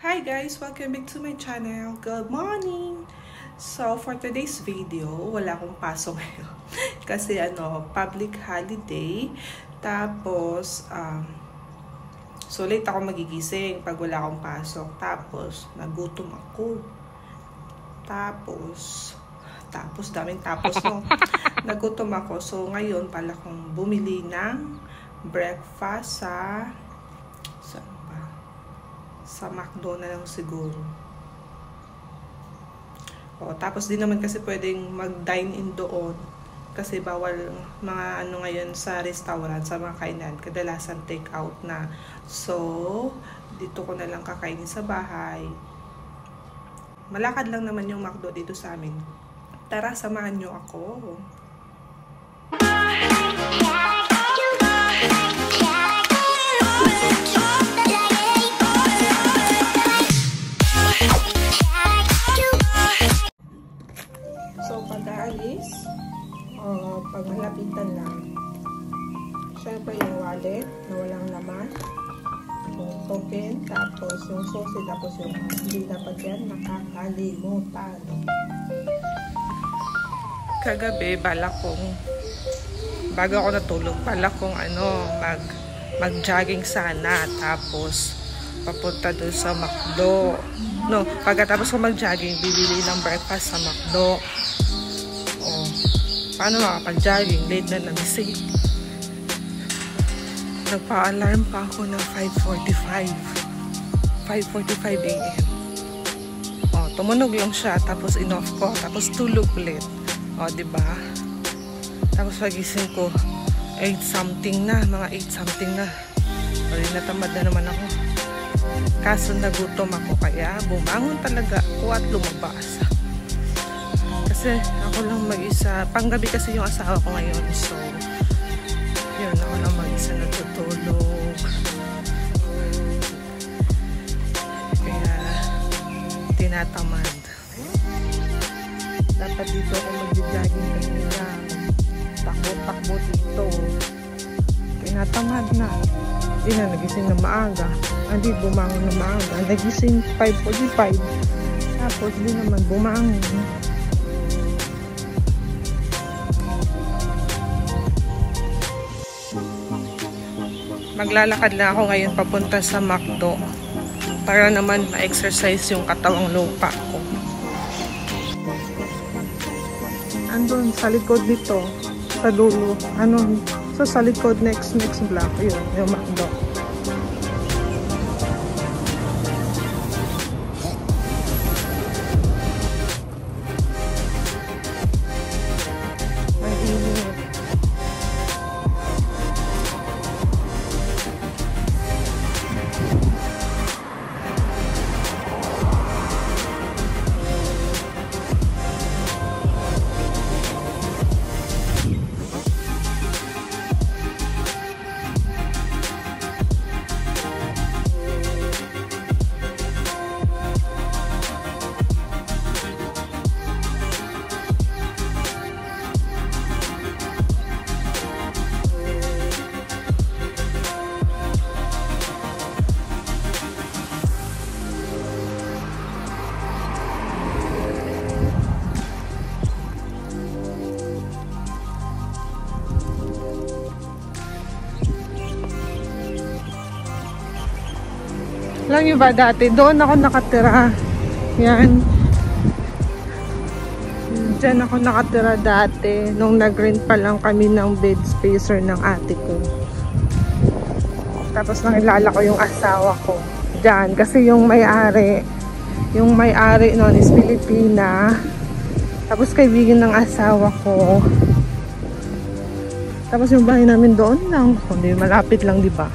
Hi guys! Welcome back to my channel. Good morning! So, for today's video, wala akong pasok ngayon. Kasi public holiday. Tapos, so late ako magigising pag wala akong pasok. Tapos, nagutom ako. Tapos, daming tapos no. Nagutom ako. So, ngayon pala kong bumili ng breakfast sa McDo na lang siguro. Tapos din naman kasi pwedeng mag-dine-in doon. Kasi bawal mga ngayon sa restaurant, sa mga kainan. Kadalasan take out na. So, dito ko na lang kakainin sa bahay. Malakad lang naman yung McDo dito sa amin. Tara, samahan nyo ako. So, pag-aalis, pag malapitan lang, syempre yung wallet na walang laman, yung token, tapos yung susi, tapos yung hindi dapat yan makakalimutan. Kagabi, bago ako natulog, balak kong mag-jogging sana, tapos papunta doon sa McDo. No, pagkatapos ko mag-jogging, bibili ng breakfast sa McDo. Paano makapag-jogging? Late na nagising. Nagpa-alarm pa ako ng 5:45 AM. Tumunog lang siya, tapos in-off ko, tapos tulog ulit. Diba? Tapos pagising ko, 8 something na, mga 8 something na. Natamad na naman ako. Kaso nagutom ako, kaya bumangon talaga ako at lumabas. Kasi ako lang mag-isa. Panggabi kasi yung asawa ko ngayon. So, yun, ako lang mag-isa natutulog. Kaya, tinatamad. Dapat dito ako mag-jogging kanina. Takbo-takbo dito. Tinatamad na. Hindi na nagising na maaga. Hindi bumangon na maaga. Nagising 5:45. Tapos di naman bumangon. Maglalakad lang ako ngayon papunta sa McDo para naman ma-exercise yung katawang lupa ko. Andun sa likod dito, sa dulo, sa likod next block, yun, yung McDo. Lang yung ba dati, doon ako nakatira. Yan. Diyan ako nakatira dati nung nag-rent pa lang kami ng bed spacer ng ate ko. Tapos nakilala ko yung asawa ko diyan kasi yung may-ari noon is Pilipina. Tapos kaibigan ng asawa ko. Tapos yung bahay namin doon lang, hindi malapit lang, di ba?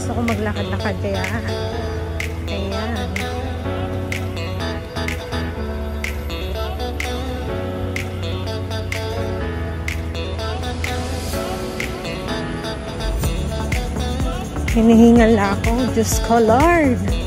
gusto ko maglakad-lakad kaya ayan. Hinihingal na ako. Diyos ko, Lord.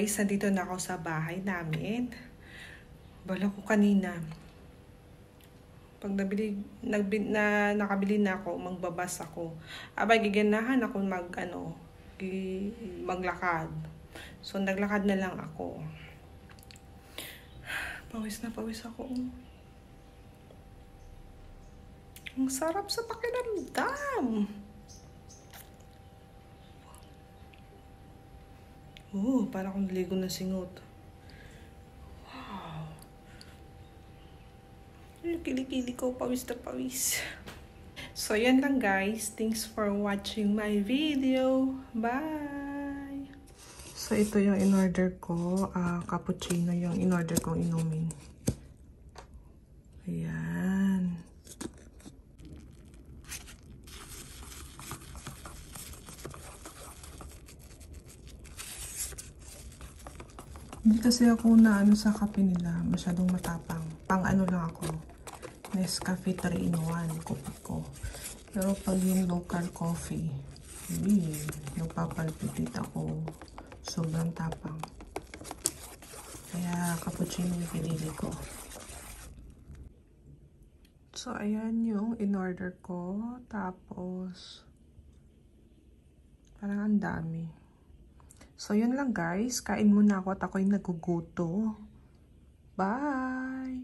guys, nandito na ako sa bahay namin. Bala ko kanina. Pag nakabili na ako, magbabas ako. Abay, giganahan ako maglakad. So, naglakad na lang ako. Pawis na pawis ako. Ang sarap sa pakiramdam. Para akong naligo na singot. Wow. Kilikili ko, pawis na pawis. So, yan lang guys. Thanks for watching my video. Bye! So, ito yung in-order ko. Cappuccino yung in-order kong inumin. Ayan. Hindi kasi ako naano sa kape nila. Masyadong matapang. Pang ano lang ako. Nescafe 3-in-1 kopi ko. Pero pag yung local coffee, nagpapalpitit ako. Sobrang tapang. Kaya cappuccino yung pinili ko. So, ayan yung in-order ko. Tapos, parang ang dami. So, yun lang guys. Kain muna ako at ako'y naguguto. Bye!